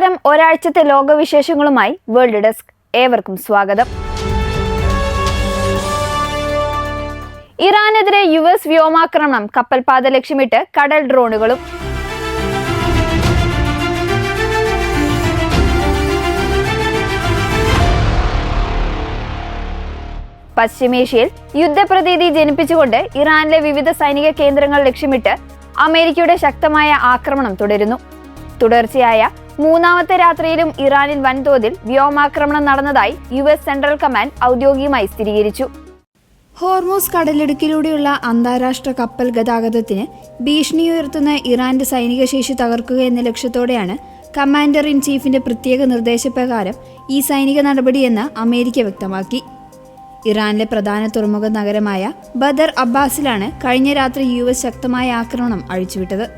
നമസ്കാരം. ഒരാഴ്ചത്തെ ലോകവിശേഷങ്ങളുമായി world desk. ഏവർക്കും സ്വാഗതം. ഇറാനെതിരെ US വ്യോമാക്രമണം, കപ്പൽപാത ലക്ഷ്യമിട്ട് കടൽ ഡ്രോണുകളും. പശ്ചിമേഷ്യയിൽ യുദ്ധപ്രതീതി ജനിപ്പിച്ചുകൊണ്ട് ഇറാനിലെ വിവിധ സൈനിക കേന്ദ്രങ്ങൾ ലക്ഷ്യമിട്ട് അമേരിക്കയുടെ ശക്തമായ ആക്രമണം തുടരുന്നു. തുടർച്ചയായ മൂന്നാമത്തെ രാത്രിയിലും ഇറാനിൽ വൻതോതിൽ വ്യോമാക്രമണം നടന്നതായി US സെൻട്രൽ കമാൻഡ് ഔദ്യോഗികമായി സ്ഥിരീകരിച്ചു. ഹോർമൂസ് കടലിടുക്കിലൂടെയുള്ള അന്താരാഷ്ട്ര കപ്പൽ ഗതാഗതത്തിന് ഭീഷണി ഉയർത്തുന്ന ഇറാന്റെ സൈനിക ശേഷി തകർക്കുക എന്ന ലക്ഷ്യത്തോടെയാണ് കമാൻഡർ ഇൻ ചീഫിന്റെ പ്രത്യേക നിർദ്ദേശപ്രകാരം ഈ സൈനിക നടപടിയെന്ന് അമേരിക്ക വ്യക്തമാക്കി. ഇറാനിലെ പ്രധാന തുറമുഖ നഗരമായ ബദർ അബ്ബാസിലാണ് കഴിഞ്ഞ രാത്രി US ശക്തമായ ആക്രമണം അഴിച്ചുവിട്ടത്.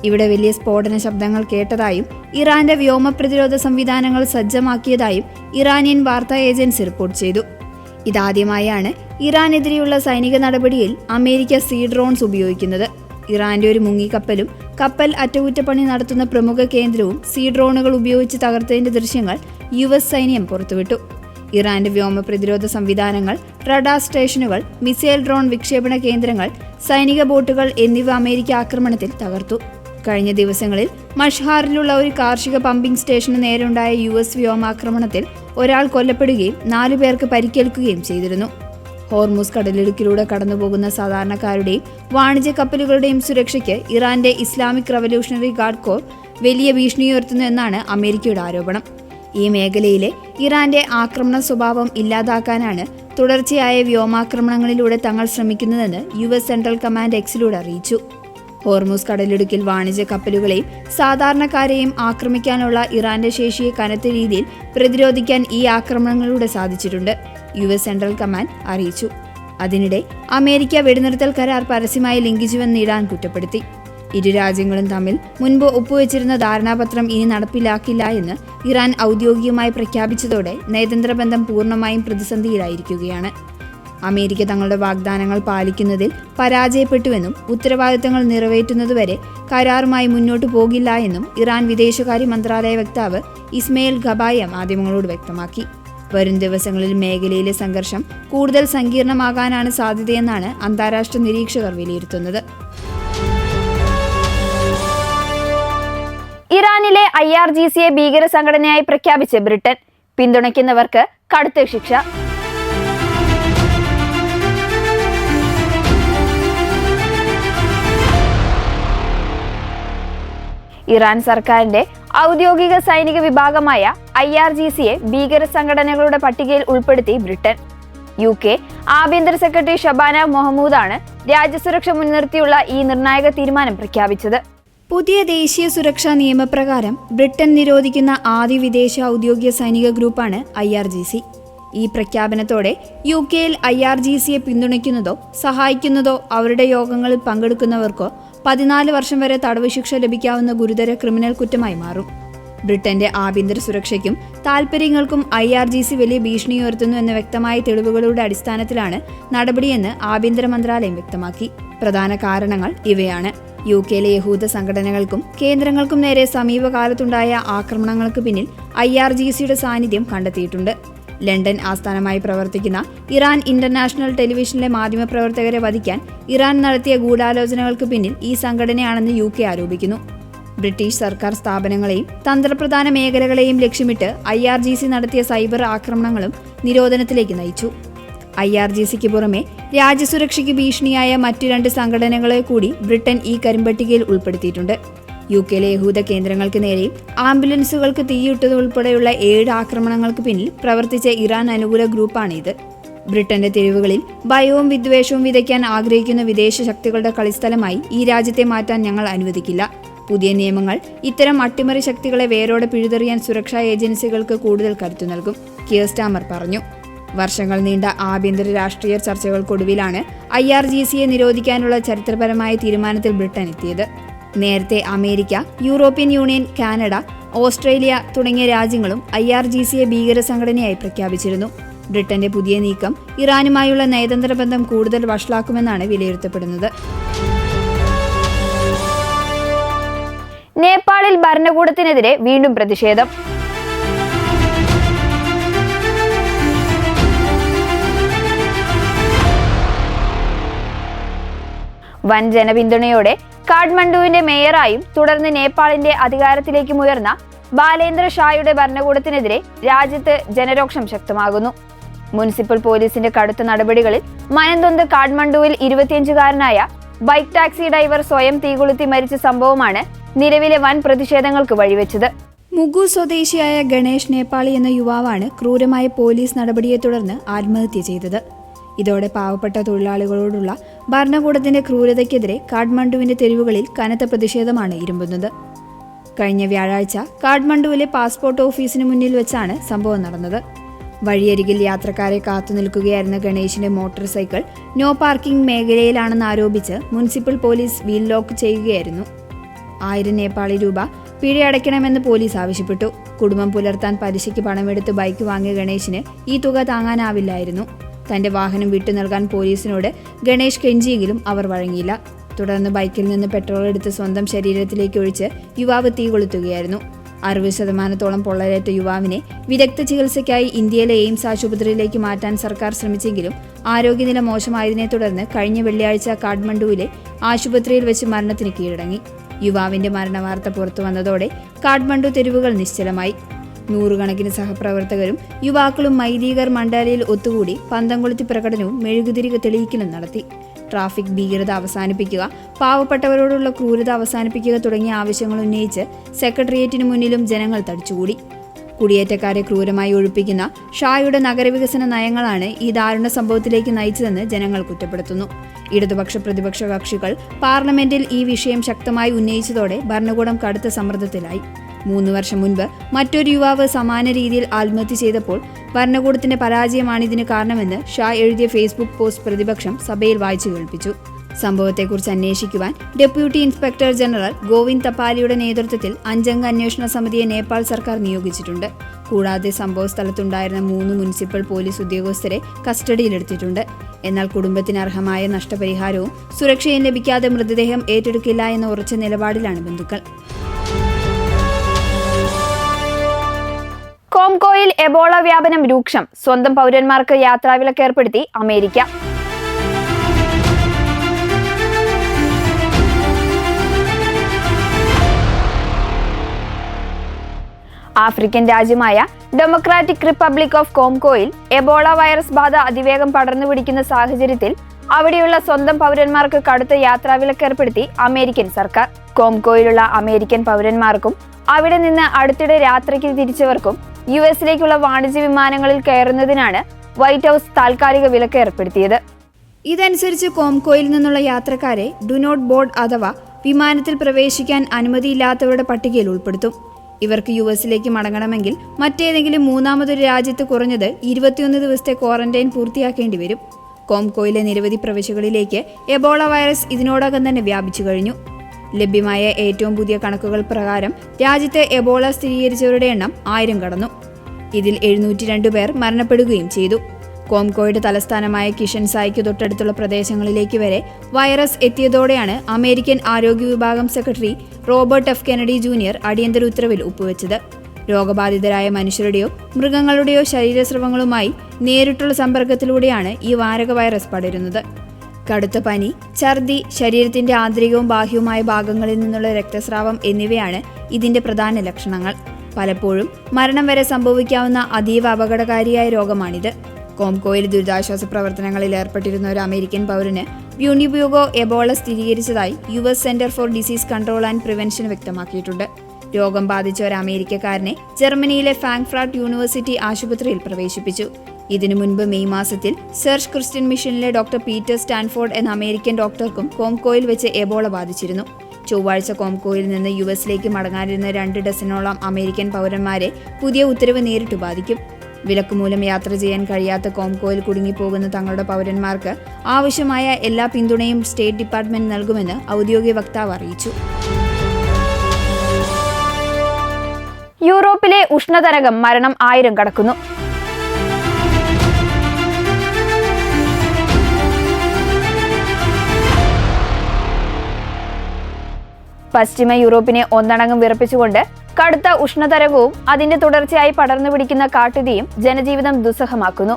ഇവിടെ വലിയ സ്ഫോടന ശബ്ദങ്ങൾ കേട്ടതായും ഇറാന്റെ വ്യോമ പ്രതിരോധ സംവിധാനങ്ങൾ സജ്ജമാക്കിയതായും ഇറാനിയൻ വാർത്താ ഏജൻസി റിപ്പോർട്ട് ചെയ്തു. ഇതാദ്യമായാണ് ഇറാനെതിരെയുള്ള സൈനിക നടപടിയിൽ അമേരിക്ക സീ ഡ്രോൺസ് ഉപയോഗിക്കുന്നത്. ഇറാന്റെ ഒരു മുങ്ങിക്കപ്പലും കപ്പൽ അറ്റകുറ്റപ്പണി നടത്തുന്ന പ്രമുഖ കേന്ദ്രവും സീ ഡ്രോണുകൾ ഉപയോഗിച്ച് തകർത്തതിന്റെ ദൃശ്യങ്ങൾ US സൈന്യം പുറത്തുവിട്ടു. ഇറാന്റെ വ്യോമ പ്രതിരോധ സംവിധാനങ്ങൾ, റഡാർ സ്റ്റേഷനുകൾ, മിസൈൽ ഡ്രോൺ വിക്ഷേപണ കേന്ദ്രങ്ങൾ, സൈനിക ബോട്ടുകൾ എന്നിവ അമേരിക്ക ആക്രമണത്തിൽ തകർത്തു. കഴിഞ്ഞ ദിവസങ്ങളിൽ മഷ്ഹാറിലുള്ള ഒരു കാർഷിക പമ്പിംഗ് സ്റ്റേഷന് നേരെയുണ്ടായ US വ്യോമാക്രമണത്തിൽ ഒരാൾ കൊല്ലപ്പെടുകയും 4 പേർക്ക് പരിക്കേൽക്കുകയും ചെയ്തിരുന്നു. ഹോർമൂസ് കടലിടുക്കിലൂടെ കടന്നുപോകുന്ന സാധാരണക്കാരുടെയും വാണിജ്യ കപ്പലുകളുടെയും സുരക്ഷയ്ക്ക് ഇറാന്റെ ഇസ്ലാമിക് റവല്യൂഷണറി ഗാർഡ് കോർ വലിയ ഭീഷണിയുയർത്തുന്നു എന്നാണ് അമേരിക്കയുടെ ആരോപണം. ഈ മേഖലയിലെ ഇറാന്റെ ആക്രമണ സ്വഭാവം ഇല്ലാതാക്കാനാണ് തുടർച്ചയായ വ്യോമാക്രമണങ്ങളിലൂടെ തങ്ങൾ ശ്രമിക്കുന്നതെന്ന് US സെൻട്രൽ കമാൻഡ് എക്സിലൂടെ അറിയിച്ചു. ഹോർമൂസ് കടലിടുക്കിൽ വാണിജ്യ കപ്പലുകളെയും സാധാരണക്കാരെയും ആക്രമിക്കാനുള്ള ഇറാന്റെ ശേഷിയെ കനത്ത രീതിയിൽ പ്രതിരോധിക്കാൻ ഈ ആക്രമണങ്ങളിലൂടെ സാധിച്ചിട്ടുണ്ട്, US സെൻട്രൽ കമാൻഡ് അറിയിച്ചു. അതിനിടെ അമേരിക്ക വെടിനിർത്തൽ കരാർ പരസ്യമായി ലംഘിച്ചുവെന്ന് ഇറാൻ കുറ്റപ്പെടുത്തി. ഇരു രാജ്യങ്ങളും തമ്മിൽ മുൻപ് ഒപ്പുവെച്ചിരുന്ന ധാരണാപത്രം ഇനി നടപ്പിലാക്കില്ല എന്ന് ഇറാൻ ഔദ്യോഗികമായി പ്രഖ്യാപിച്ചതോടെ നയതന്ത്ര ബന്ധം പൂർണ്ണമായും പ്രതിസന്ധിയിലായിരിക്കുകയാണ്. അമേരിക്ക തങ്ങളുടെ വാഗ്ദാനങ്ങൾ പാലിക്കുന്നതിൽ പരാജയപ്പെട്ടുവെന്നും ഉത്തരവാദിത്തങ്ങൾ നിറവേറ്റുന്നതുവരെ കരാറുമായി മുന്നോട്ടു പോകില്ല എന്നും ഇറാൻ വിദേശകാര്യ മന്ത്രാലയ വക്താവ് ഇസ്മയിൽ ഖബായ മാധ്യമങ്ങളോട് വ്യക്തമാക്കി. വരും ദിവസങ്ങളിൽ മേഖലയിലെ സംഘർഷം കൂടുതൽ സങ്കീർണമാകാനാണ് സാധ്യതയെന്നാണ് അന്താരാഷ്ട്ര നിരീക്ഷകർ വിലയിരുത്തുന്നത്. ഇറാനിലെ IRGCയെ ഭീകര സംഘടനയായി പ്രഖ്യാപിച്ച് ബ്രിട്ടൻ. പിന്തുണയ്ക്കുന്നവർക്ക് കടുത്ത ശിക്ഷ. ഇറാൻ സർക്കാരിന്റെ ഔദ്യോഗിക സൈനിക വിഭാഗമായ IRGCയെ ഭീകര സംഘടനകളുടെ പട്ടികയിൽ ഉൾപ്പെടുത്തി ബ്രിട്ടൻ. UK ആഭ്യന്തര സെക്രട്ടറി ഷബാന മൊഹമ്മൂദാണ് രാജ്യസുരക്ഷ മുൻനിർത്തിയുള്ള ഈ നിർണായക തീരുമാനം പ്രഖ്യാപിച്ചത്. പുതിയ ദേശീയ സുരക്ഷാ നിയമപ്രകാരം ബ്രിട്ടൻ നിരോധിക്കുന്ന ആദ്യ വിദേശ ഔദ്യോഗിക സൈനിക ഗ്രൂപ്പാണ് IRGC. ഈ പ്രഖ്യാപനത്തോടെ UKയിൽ IRGCയെ പിന്തുണയ്ക്കുന്നതോ സഹായിക്കുന്നതോ അവരുടെ യോഗങ്ങളിൽ പങ്കെടുക്കുന്നവർക്കോ 14 വർഷം വരെ തടവ് ശിക്ഷ ലഭിക്കാവുന്ന ഗുരുതര ക്രിമിനൽ കുറ്റമായി മാറും. ബ്രിട്ടന്റെ ആഭ്യന്തര സുരക്ഷയ്ക്കും താൽപര്യങ്ങൾക്കും IRGC വലിയ ഭീഷണി ഉയർത്തുന്നു എന്ന വ്യക്തമായ തെളിവുകളുടെ അടിസ്ഥാനത്തിലാണ് നടപടിയെന്ന് ആഭ്യന്തര മന്ത്രാലയം വ്യക്തമാക്കി. പ്രധാന കാരണങ്ങൾ ഇവയാണ്. UKയിലെ യഹൂദ സംഘടനകൾക്കും കേന്ദ്രങ്ങൾക്കും നേരെ സമീപകാലത്തുണ്ടായ ആക്രമണങ്ങൾക്ക് പിന്നിൽ IRGCയുടെ സാന്നിധ്യം കണ്ടെത്തിയിട്ടുണ്ട്. ലണ്ടൻ ആസ്ഥാനമായി പ്രവർത്തിക്കുന്ന ഇറാൻ ഇന്റർനാഷണൽ ടെലിവിഷനിലെ മാധ്യമപ്രവർത്തകരെ വധിക്കാൻ ഇറാൻ നടത്തിയ ഗൂഢാലോചനകൾക്ക് പിന്നിൽ ഈ സംഘടനയാണെന്ന് UK ആരോപിക്കുന്നു. ബ്രിട്ടീഷ് സർക്കാർ സ്ഥാപനങ്ങളെയും തന്ത്രപ്രധാന മേഖലകളെയും ലക്ഷ്യമിട്ട് IRGC നടത്തിയ സൈബർ ആക്രമണങ്ങളും നിരോധനത്തിലേക്ക് നയിച്ചു. IRGCക്ക് പുറമെ രാജ്യസുരക്ഷയ്ക്ക് ഭീഷണിയായ മറ്റു 2 സംഘടനകളെ കൂടി ബ്രിട്ടൻ ഈ കരിമ്പട്ടികയിൽ ഉൾപ്പെടുത്തിയിട്ടുണ്ട്. UKയിലെ യഹൂദ കേന്ദ്രങ്ങൾക്ക് നേരെയും ആംബുലൻസുകൾക്ക് തീയിട്ടതുൾപ്പെടെയുള്ള 7 ആക്രമണങ്ങൾക്ക് പിന്നിൽ പ്രവർത്തിച്ച ഇറാൻ അനുകൂല ഗ്രൂപ്പാണ് ഇത്. ബ്രിട്ടന്റെ തെരുവുകളിൽ ഭയവും വിദ്വേഷവും വിതയ്ക്കാൻ ആഗ്രഹിക്കുന്ന വിദേശ ശക്തികളുടെ കളിസ്ഥലമായി ഈ രാജ്യത്തെ മാറ്റാൻ ഞങ്ങൾ അനുവദിക്കില്ല. പുതിയ നിയമങ്ങൾ ഇത്തരം അട്ടിമറി ശക്തികളെ വേരോടെ പിഴുതെറിയാൻ സുരക്ഷാ ഏജൻസികൾക്ക് കൂടുതൽ കരുത്തു നൽകും, കിയർ സ്റ്റാമർ പറഞ്ഞു. വർഷങ്ങൾ നീണ്ട ആഭ്യന്തര രാഷ്ട്രീയ ചർച്ചകൾക്കൊടുവിലാണ് IRGCയെ നിരോധിക്കാനുള്ള ചരിത്രപരമായ തീരുമാനത്തിൽ ബ്രിട്ടൻ എത്തിയത്. നേരത്തെ America, European union, Canada, Australia തുടങ്ങിയ രാജ്യങ്ങളും IRGCയെ ഭീകര സംഘടനയായി പ്രഖ്യാപിച്ചിരുന്നു. ബ്രിട്ടന്റെ പുതിയ നീക്കം ഇറാനുമായുള്ള നയതന്ത്ര ബന്ധം കൂടുതൽ വഷളാക്കുമെന്നാണ് വിലയിരുത്തപ്പെടുന്നത്. നേപ്പാളിൽ ഭരണകൂടത്തിനെതിരെ വീണ്ടും പ്രതിഷേധം. വൻ ജനപിന്തുണയോടെ കാഠ്മണ്ഡുവിന്റെ മേയറായും തുടർന്ന് നേപ്പാളിന്റെ അധികാരത്തിലേക്കും ഉയർന്ന ബാലേന്ദ്ര ഷായുടെ ഭരണകൂടത്തിനെതിരെ രാജ്യത്ത് ജനരോക്ഷം ശക്തമാകുന്നു. മുനിസിപ്പൽ പോലീസിന്റെ കടുത്ത നടപടികളിൽ മനംനൊന്ത് കാഠ്മണ്ഡുവിൽ 25-കാരനായ ബൈക്ക് ടാക്സി ഡ്രൈവർ സ്വയം തീകൊളുത്തി മരിച്ച സംഭവമാണ് നിലവിലെ വൻ പ്രതിഷേധങ്ങൾക്ക് വഴിവെച്ചത്. മുഗു സ്വദേശിയായ ഗണേഷ് നേപ്പാളി എന്ന യുവാവാണ് ക്രൂരമായ പോലീസ് നടപടിയെ തുടർന്ന് ആത്മഹത്യ ചെയ്തത്. ഇതോടെ പാവപ്പെട്ട തൊഴിലാളികളോടുള്ള ഭരണകൂടത്തിന്റെ ക്രൂരതയ്ക്കെതിരെ കാഠ്മണ്ഡുവിന്റെ തെരുവുകളിൽ കനത്ത പ്രതിഷേധമാണ് ഇരുമ്പുന്നത്. കഴിഞ്ഞ വ്യാഴാഴ്ച കാഠ്മണ്ഡുവിലെ പാസ്പോർട്ട് ഓഫീസിന് മുന്നിൽ വെച്ചാണ് സംഭവം നടന്നത്. വഴിയരികിൽ യാത്രക്കാരെ കാത്തുനിൽക്കുകയായിരുന്ന ഗണേഷിന്റെ മോട്ടോർ സൈക്കിൾ നോ പാർക്കിംഗ് മേഖലയിലാണെന്ന് ആരോപിച്ച് മുനിസിപ്പൽ പോലീസ് വീൽ ലോക്ക് ചെയ്യുകയായിരുന്നു. 1000 നേപ്പാളി രൂപ പിഴയടയ്ക്കണമെന്ന് പോലീസ് ആവശ്യപ്പെട്ടു. കുടുംബം പുലർത്താൻ പലിശയ്ക്ക് പണമെടുത്ത് ബൈക്ക് വാങ്ങിയ ഗണേഷിന് ഈ തുക താങ്ങാനാവില്ലായിരുന്നു. തന്റെ വാഹനം വിട്ടു നൽകാൻ പോലീസിനോട് ഗണേഷ് കെഞ്ചിയെങ്കിലും അവർ വഴങ്ങിയില്ല. തുടർന്ന് ബൈക്കിൽ നിന്ന് പെട്രോൾ എടുത്ത് സ്വന്തം ശരീരത്തിലേക്ക് ഒഴിച്ച് യുവാവ് തീ കൊളുത്തുകയായിരുന്നു. 60% പൊള്ളലേറ്റ യുവാവിനെ വിദഗ്ധ ചികിത്സയ്ക്കായി ഇന്ത്യയിലെ എയിംസ് ആശുപത്രിയിലേക്ക് മാറ്റാൻ സർക്കാർ ശ്രമിച്ചെങ്കിലും ആരോഗ്യനില മോശമായതിനെ തുടർന്ന് കഴിഞ്ഞ വെള്ളിയാഴ്ച കാഠ്മണ്ഡുവിലെ ആശുപത്രിയിൽ വെച്ച് മരണത്തിന് കീഴടങ്ങി. യുവാവിന്റെ മരണവാർത്ത പുറത്തു വന്നതോടെ കാഠ്മണ്ഡു തെരുവുകൾ നിശ്ചലമായി. 100 കണക്കിന് സഹപ്രവർത്തകരും യുവാക്കളും മൈദീഗർ മണ്ഡലയിൽ ഒത്തുകൂടി പന്തം കൊളുത്തി പ്രകടനവും മെഴുകുതിരി തെളിയിക്കലും നടത്തി. ട്രാഫിക് ഭീകരത അവസാനിപ്പിക്കുക, പാവപ്പെട്ടവരോടുള്ള ക്രൂരത അവസാനിപ്പിക്കുക തുടങ്ങിയ ആവശ്യങ്ങൾ ഉന്നയിച്ച് സെക്രട്ടേറിയറ്റിനു മുന്നിലും ജനങ്ങൾ തടിച്ചുകൂടി. കുടിയേറ്റക്കാരെ ക്രൂരമായി ഒഴിപ്പിക്കുന്ന ഷായുടെ നഗരവികസന നയങ്ങളാണ് ഈ ദാരുണ സംഭവത്തിലേക്ക് നയിച്ചതെന്ന് ജനങ്ങൾ കുറ്റപ്പെടുത്തുന്നു. ഇടതുപക്ഷ പ്രതിപക്ഷ കക്ഷികൾ പാർലമെന്റിൽ ഈ വിഷയം ശക്തമായി ഉന്നയിച്ചതോടെ ഭരണകൂടം കടുത്ത സമ്മർദ്ദത്തിലായി. 3 വർഷം മുൻപ് മറ്റൊരു യുവാവ് സമാന രീതിയിൽ ആത്മഹത്യ ചെയ്തപ്പോൾ ഭരണകൂടത്തിന്റെ പരാജയമാണിതിന് കാരണമെന്ന് ഷാ എഴുതിയ ഫേസ്ബുക്ക് പോസ്റ്റ് പ്രതിപക്ഷം സഭയിൽ വായിച്ചു കേൾപ്പിച്ചു. സംഭവത്തെക്കുറിച്ച് അന്വേഷിക്കുവാൻ ഡെപ്യൂട്ടി ഇൻസ്പെക്ടർ ജനറൽ ഗോവിന്ദ് തപാലിയുടെ നേതൃത്വത്തിൽ 5-അംഗ അന്വേഷണ സമിതിയെ നേപ്പാൾ സർക്കാർ നിയോഗിച്ചിട്ടുണ്ട്. കൂടാതെ സംഭവ സ്ഥലത്തുണ്ടായിരുന്ന 3 മുനിസിപ്പൽ പോലീസ് ഉദ്യോഗസ്ഥരെ കസ്റ്റഡിയിലെടുത്തിട്ടുണ്ട്. എന്നാൽ കുടുംബത്തിന് അർഹമായ നഷ്ടപരിഹാരവും സുരക്ഷയും ലഭിക്കാതെ മൃതദേഹം ഏറ്റെടുക്കില്ല എന്ന ഉറച്ച നിലപാടിലാണ് ബന്ധുക്കൾ. കോംഗോയിൽ എബോള വ്യാപനം രൂക്ഷം. സ്വന്തം പൗരന്മാർക്ക് യാത്രാവിലക്ക് ഏർപ്പെടുത്തി അമേരിക്ക. ആഫ്രിക്കൻ രാജ്യമായ ഡെമോക്രാറ്റിക് റിപ്പബ്ലിക് ഓഫ് കോംഗോയിൽ എബോള വൈറസ് ബാധ അതിവേഗം പടർന്നു പിടിക്കുന്ന സാഹചര്യത്തിൽ അവിടെയുള്ള സ്വന്തം പൗരന്മാർക്ക് കടുത്ത യാത്രാവിലക്ക് ഏർപ്പെടുത്തി അമേരിക്കൻ സർക്കാർ. കോംഗോയിലുള്ള അമേരിക്കൻ പൗരന്മാർക്കും അവിടെ നിന്ന് അടുത്തിടെ യാത്രയ്ക്ക് തിരിച്ചവർക്കും യുഎസിലേക്കുള്ള വാണിജ്യ വിമാനങ്ങളിൽ കയറുന്നതിനാണ് വൈറ്റ് ഹൌസ് താൽക്കാലിക വിലക്ക് ഏർപ്പെടുത്തിയത്. ഇതനുസരിച്ച് കോംഗോയിൽ നിന്നുള്ള യാത്രക്കാരെ ഡു നോട്ട് ബോർഡ് അഥവാ വിമാനത്തിൽ പ്രവേശിക്കാൻ അനുമതിയില്ലാത്തവരുടെ പട്ടികയിൽ ഉൾപ്പെടുത്തും. ഇവർക്ക് യുഎസിലേക്ക് മടങ്ങണമെങ്കിൽ മറ്റേതെങ്കിലും മൂന്നാമതൊരു രാജ്യത്ത് കുറഞ്ഞത് 21 ദിവസത്തെ ക്വാറന്റൈൻ പൂർത്തിയാക്കേണ്ടി വരും. കോംഗോയിലെ നിരവധി പ്രവിശ്യകളിലേക്ക് എബോള വൈറസ് ഇതിനോടകം തന്നെ വ്യാപിച്ചു കഴിഞ്ഞു. ലഭ്യമായ ഏറ്റവും പുതിയ കണക്കുകൾ പ്രകാരം രാജ്യത്ത് എബോള സ്ഥിരീകരിച്ചവരുടെ എണ്ണം 1000 കടന്നു. ഇതിൽ 702 പേർ മരണപ്പെടുകയും ചെയ്തു. കോംഗോയുടെ തലസ്ഥാനമായ കിഷൻസായ്ക്ക് തൊട്ടടുത്തുള്ള പ്രദേശങ്ങളിലേക്ക് വരെ വൈറസ് എത്തിയതോടെയാണ് അമേരിക്കൻ ആരോഗ്യ വിഭാഗം secretary Robert F Kennedy junior അടിയന്തര ഉത്തരവിൽ ഒപ്പുവെച്ചത്. രോഗബാധിതരായ മനുഷ്യരുടെയോ മൃഗങ്ങളുടെയോ ശരീരസ്രവങ്ങളുമായി നേരിട്ടുള്ള സമ്പർക്കത്തിലൂടെയാണ് ഈ മാരക വൈറസ് പടരുന്നത്. കടുത്ത പനി, ഛർദി, ശരീരത്തിന്റെ ആന്തരികവും ബാഹ്യവുമായ ഭാഗങ്ങളിൽ നിന്നുള്ള രക്തസ്രാവം എന്നിവയാണ് ഇതിന്റെ പ്രധാന ലക്ഷണങ്ങൾ. പലപ്പോഴും മരണം വരെ സംഭവിക്കാവുന്ന അതീവ അപകടകാരിയായ രോഗമാണിത്. കോംഗോയിൽ ദുരിതാശ്വാസ പ്രവർത്തനങ്ങളിൽ ഏർപ്പെട്ടിരുന്ന ഒരു അമേരിക്കൻ പൗരന് ബ്യൂണിബ്യൂഗോ എബോള സ്ഥിരീകരിച്ചതായി US centre for disease control and prevention വ്യക്തമാക്കിയിട്ടുണ്ട്. രോഗം ബാധിച്ച ഒരു അമേരിക്കക്കാരനെ ജർമ്മനിയിലെ ഫ്രാങ്ക്ഫർട്ട് യൂണിവേഴ്സിറ്റി ആശുപത്രിയിൽ പ്രവേശിപ്പിച്ചു. ഇതിനു മുൻപ് മെയ് മാസത്തിൽ സെർച്ച് ക്രിസ്ത്യൻ മിഷനിലെ ഡോക്ടർ പീറ്റർ സ്റ്റാൻഫോർഡ് എന്ന അമേരിക്കൻ ഡോക്ടർക്കും കോംഗോയിൽ വെച്ച് എബോള ബാധിച്ചിരുന്നു. ചൊവ്വാഴ്ച കോംഗോയിൽ നിന്ന് US മടങ്ങാനിരുന്ന 2 ഡസനോളം അമേരിക്കൻ പൗരന്മാരെ പുതിയ ഉത്തരവ് നേരിട്ട് ബാധിക്കും. വിലക്ക് മൂലം യാത്ര ചെയ്യാൻ കഴിയാത്ത കോംഗോയിൽ കുടുങ്ങിപ്പോകുന്ന തങ്ങളുടെ പൗരന്മാർക്ക് ആവശ്യമായ എല്ലാ പിന്തുണയും സ്റ്റേറ്റ് ഡിപ്പാർട്ട്മെന്റ് നൽകുമെന്ന് ഔദ്യോഗിക വക്താവ് അറിയിച്ചു. യൂറോപ്പിലെ ഉഷ്ണതരംഗം മരണം 1000 കടക്കുന്നു. പശ്ചിമ യൂറോപ്പിനെ ഒന്നടങ്കം വിറപ്പിച്ചുകൊണ്ട് കടുത്ത ഉഷ്ണതരംഗവും അതിന്റെ തുടർച്ചയായി പടർന്നു പിടിക്കുന്ന കാട്ടുതീയും ജനജീവിതം ദുസ്സഹമാക്കുന്നു.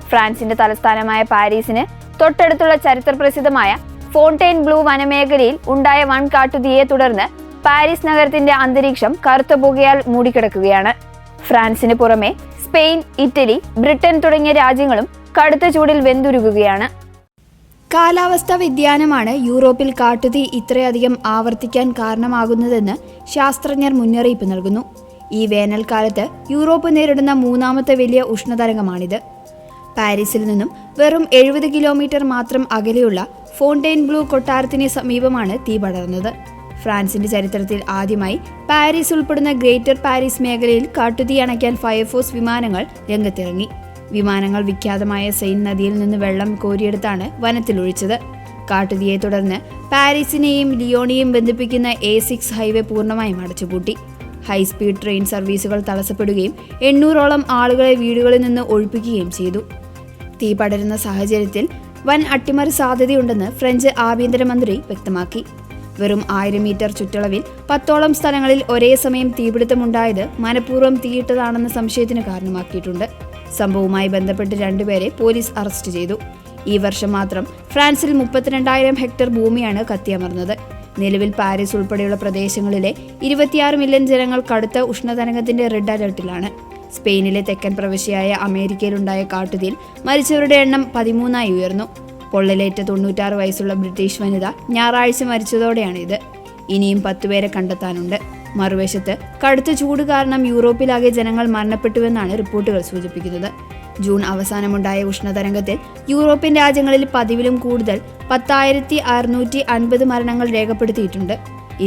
ഫ്രാൻസിന്റെ തലസ്ഥാനമായ പാരീസിന് തൊട്ടടുത്തുള്ള ചരിത്രപ്രസിദ്ധമായ ഫോണ്ടെയിൻ ബ്ലൂ വനമേഖലയിൽ ഉണ്ടായ വൻ കാട്ടുതീയെ തുടർന്ന് പാരീസ് നഗരത്തിന്റെ അന്തരീക്ഷം കറുത്ത പുകയാൽ മൂടിക്കിടക്കുകയാണ്. ഫ്രാൻസിന് പുറമെ സ്പെയിൻ, ഇറ്റലി, ബ്രിട്ടൻ തുടങ്ങിയ രാജ്യങ്ങളും കടുത്ത ചൂടിൽ വെന്തുരുകുകയാണ്. കാലാവസ്ഥാ വ്യതിയാനമാണ് യൂറോപ്പിൽ കാട്ടുതീ ഇത്രയധികം ആവർത്തിക്കാൻ കാരണമാകുന്നതെന്ന് ശാസ്ത്രജ്ഞർ മുന്നറിയിപ്പ് നൽകുന്നു. ഈ വേനൽക്കാലത്ത് യൂറോപ്പ് നേരിടുന്ന മൂന്നാമത്തെ വലിയ ഉഷ്ണതരംഗമാണിത്. പാരീസിൽ നിന്നും വെറും 70 കിലോമീറ്റർ മാത്രം അകലെയുള്ള ഫോണ്ടെയിൻ ബ്ലൂ കൊട്ടാരത്തിന് സമീപമാണ് തീ പടർന്നത്. ഫ്രാൻസിന്റെ ചരിത്രത്തിൽ ആദ്യമായി പാരീസ് ഉൾപ്പെടുന്ന ഗ്രേറ്റർ പാരീസ് മേഖലയിൽ കാട്ടുതീ അണയ്ക്കാൻ ഫയർഫോഴ്സ് വിമാനങ്ങൾ രംഗത്തിറങ്ങി. വിമാനങ്ങൾ വിഖ്യാതമായ സെയിൻ നദിയിൽ നിന്ന് വെള്ളം കോരിയെടുത്താണ് വനത്തിലൊഴിച്ചത്. കാട്ടുതീയെ തുടർന്ന് പാരീസിനെയും ലിയോണിയെയും ബന്ധിപ്പിക്കുന്ന A6 ഹൈവേ പൂർണ്ണമായും അടച്ചുപൂട്ടി. ഹൈസ്പീഡ് ട്രെയിൻ സർവീസുകൾ തടസ്സപ്പെടുകയും 800ഓളം ആളുകളെ വീടുകളിൽ നിന്ന് ഒഴിപ്പിക്കുകയും ചെയ്തു. തീ പടരുന്ന സാഹചര്യത്തിൽ വൻ അട്ടിമറി സാധ്യതയുണ്ടെന്ന് ഫ്രഞ്ച് ആഭ്യന്തരമന്ത്രി വ്യക്തമാക്കി. വെറും 1000 മീറ്റർ ചുറ്റളവിൽ 10ഓളം സ്ഥലങ്ങളിൽ ഒരേ സമയം തീപിടുത്തമുണ്ടായത് മനഃപൂർവ്വം തീയിട്ടതാണെന്ന സംശയത്തിന് കാരണമാക്കിയിട്ടുണ്ട്. സംഭവവുമായി ബന്ധപ്പെട്ട് 2 പേരെ പോലീസ് അറസ്റ്റ് ചെയ്തു. ഈ വർഷം മാത്രം ഫ്രാൻസിൽ 32,000 ഹെക്ടർ ഭൂമിയാണ് കത്തിയമർന്നത്. നിലവിൽ പാരീസ് ഉൾപ്പെടെയുള്ള പ്രദേശങ്ങളിലെ 26 മില്യൺ ജനങ്ങൾ കടുത്ത ഉഷ്ണതരംഗത്തിന്റെ റെഡ് അലർട്ടിലാണ്. സ്പെയിനിലെ തെക്കൻ പ്രവിശ്യയായ അമേരിക്കയിലുണ്ടായ കാട്ടുതീയിൽ മരിച്ചവരുടെ എണ്ണം 13ആയി ഉയർന്നു. പൊള്ളലേറ്റ 96 വയസ്സുള്ള ബ്രിട്ടീഷ് വനിത ഞായറാഴ്ച മരിച്ചതോടെയാണിത്. ഇനിയും 10 പേരെ കണ്ടെത്താനുണ്ട്. മറുവശത്ത് കടുത്ത ചൂട് കാരണം യൂറോപ്പിലാകെ ജനങ്ങൾ മരണപ്പെട്ടുവെന്നാണ് റിപ്പോർട്ടുകൾ സൂചിപ്പിക്കുന്നത്. ജൂൺ അവസാനമുണ്ടായ ഉഷ്ണതരംഗത്തിൽ യൂറോപ്യൻ രാജ്യങ്ങളിൽ പതിവിലും കൂടുതൽ 10,650 മരണങ്ങൾ രേഖപ്പെടുത്തിയിട്ടുണ്ട്.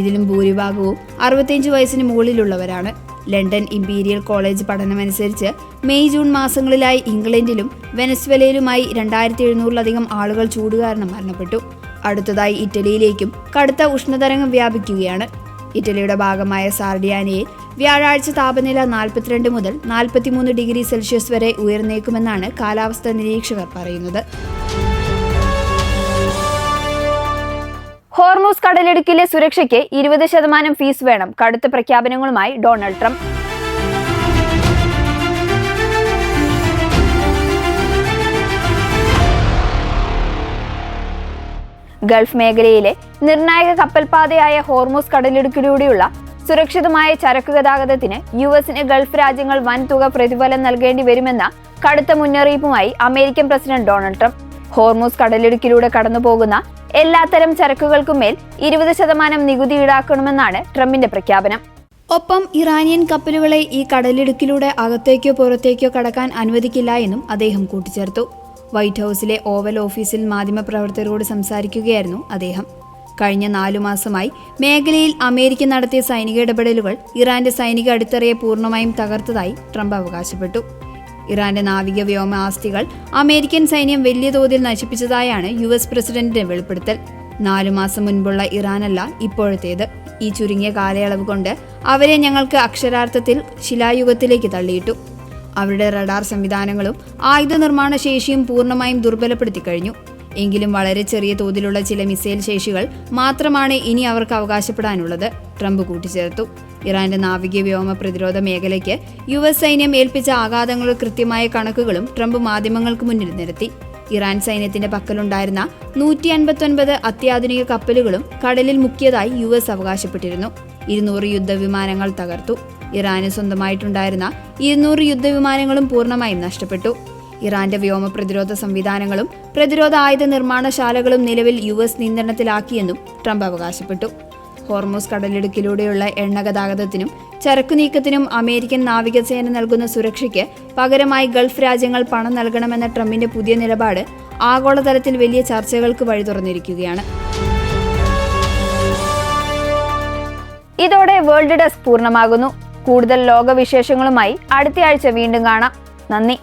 ഇതിലും ഭൂരിഭാഗവും 65 വയസ്സിന് മുകളിലുള്ളവരാണ്. ലണ്ടൻ ഇംപീരിയൽ കോളേജ് പഠനമനുസരിച്ച് മെയ് ജൂൺ മാസങ്ങളിലായി ഇംഗ്ലണ്ടിലും വെനസ്വേലയിലുമായി 2,700-ലധികം ആളുകൾ ചൂട് കാരണം മരണപ്പെട്ടു. അടുത്തതായി ഇറ്റലിയിലേക്കും കടുത്ത ഉഷ്ണതരംഗം വ്യാപിക്കുകയാണ്. ഇറ്റലിയുടെ ഭാഗമായ സാർഡിയാനയിൽ വ്യാഴാഴ്ച താപനില 42 മുതൽ 43 ഡിഗ്രി സെൽഷ്യസ് വരെ ഉയർന്നേക്കുമെന്നാണ് കാലാവസ്ഥാ നിരീക്ഷകർ പറയുന്നത്. ഹോർമൂസ് കടലിടുക്കിലെ സുരക്ഷയ്ക്ക് 20% ഫീസ് വേണം. കടുത്ത പ്രഖ്യാപനങ്ങളുമായി ഡൊണാൾഡ് ട്രംപ്. ഗൾഫ് മേഖലയിലെ നിർണായക കപ്പൽപാതയായ ഹോർമൂസ് കടലിടുക്കിലൂടെയുള്ള സുരക്ഷിതമായ ചരക്ക് ഗതാഗതത്തിന് US-ന് ഗൾഫ് രാജ്യങ്ങൾ വൻതുക പ്രതിഫലം നൽകേണ്ടി വരുമെന്ന കടുത്ത മുന്നറിയിപ്പുമായി American president Donald Trump. Hormuz കടലിടുക്കിലൂടെ കടന്നുപോകുന്ന എല്ലാത്തരം ചരക്കുകൾക്കും മേൽ 20% നികുതി ഈടാക്കണമെന്നാണ് ട്രംപിന്റെ പ്രഖ്യാപനം. ഒപ്പം ഇറാനിയൻ കപ്പലുകളെ ഈ കടലിടുക്കിലൂടെ അകത്തേക്കോ പുറത്തേക്കോ കടക്കാൻ അനുവദിക്കില്ല എന്നും അദ്ദേഹം കൂട്ടിച്ചേർത്തു. വൈറ്റ് ഹൌസിലെ ഓവൽ ഓഫീസിൽ മാധ്യമപ്രവർത്തകരോട് സംസാരിക്കുകയായിരുന്നു അദ്ദേഹം. കഴിഞ്ഞ 4 മാസമായി മേഖലയിൽ അമേരിക്ക നടത്തിയ സൈനിക ഇടപെടലുകൾ ഇറാന്റെ സൈനിക അടിത്തറയെ പൂർണ്ണമായും തകർത്തതായി ട്രംപ് അവകാശപ്പെട്ടു. ഇറാന്റെ നാവിക വ്യോമ ആസ്തികൾ അമേരിക്കൻ സൈന്യം വലിയ തോതിൽ നശിപ്പിച്ചതായാണ് US പ്രസിഡന്റിന്റെ വെളിപ്പെടുത്തൽ. 4 മാസം മുൻപുള്ള ഇറാനല്ല ഇപ്പോഴത്തേത്. ഈ ചുരുങ്ങിയ കാലയളവ് കൊണ്ട് അവരെ ഞങ്ങൾക്ക് അക്ഷരാർത്ഥത്തിൽ ശിലായുഗത്തിലേക്ക് തള്ളിയിട്ടു. അവരുടെ റഡാർ സംവിധാനങ്ങളും ആയുധ നിർമ്മാണ ശേഷിയും പൂർണ്ണമായും ദുർബലപ്പെടുത്തി കഴിഞ്ഞു. എങ്കിലും വളരെ ചെറിയ തോതിലുള്ള ചില മിസൈൽ ശേഷികൾ മാത്രമാണ് ഇനി അവർക്ക് അവകാശപ്പെടാനുള്ളത്, ട്രംപ് കൂട്ടിച്ചേർത്തു. ഇറാന്റെ നാവിക വ്യോമ പ്രതിരോധ മേഖലയ്ക്ക് US സൈന്യം ഏൽപ്പിച്ച ആഘാതങ്ങളുടെ കൃത്യമായ കണക്കുകളും ട്രംപ് മാധ്യമങ്ങൾക്ക് മുന്നിൽ നിരത്തി. ഇറാൻ സൈന്യത്തിന്റെ പക്കലുണ്ടായിരുന്ന 159 അത്യാധുനിക കപ്പലുകളും കടലിൽ മുക്കിയതായി US അവകാശപ്പെട്ടിരുന്നു. 200 യുദ്ധവിമാനങ്ങൾ തകർത്തു. ഇറാന് സ്വന്തമായിട്ടുണ്ടായിരുന്ന 200 യുദ്ധവിമാനങ്ങളും പൂർണ്ണമായും നഷ്ടപ്പെട്ടു. ഇറാന്റെ വ്യോമ പ്രതിരോധ സംവിധാനങ്ങളും പ്രതിരോധ ആയുധ നിർമ്മാണശാലകളും നിലവിൽ US നിയന്ത്രണത്തിലാക്കിയെന്നും ട്രംപ് അവകാശപ്പെട്ടു. ഹോർമൂസ് കടലിടുക്കിലൂടെയുള്ള എണ്ണ ഗതാഗതത്തിനും ചരക്കു നീക്കത്തിനും അമേരിക്കൻ നാവികസേന നൽകുന്ന സുരക്ഷയ്ക്ക് പകരമായി ഗൾഫ് രാജ്യങ്ങൾ പണം നൽകണമെന്ന ട്രംപിന്റെ പുതിയ നിലപാട് ആഗോളതലത്തിൽ വലിയ ചർച്ചകൾക്ക് വഴി തുറന്നിരിക്കുകയാണ്. ഇതോടെ വേൾഡ് ഡെസ്ക് പൂർണ്ണമാകുന്നു. കൂടുതൽ ലോകവിശേഷങ്ങളുമായി അടുത്തയാഴ്ച വീണ്ടും കാണാം. നന്ദി.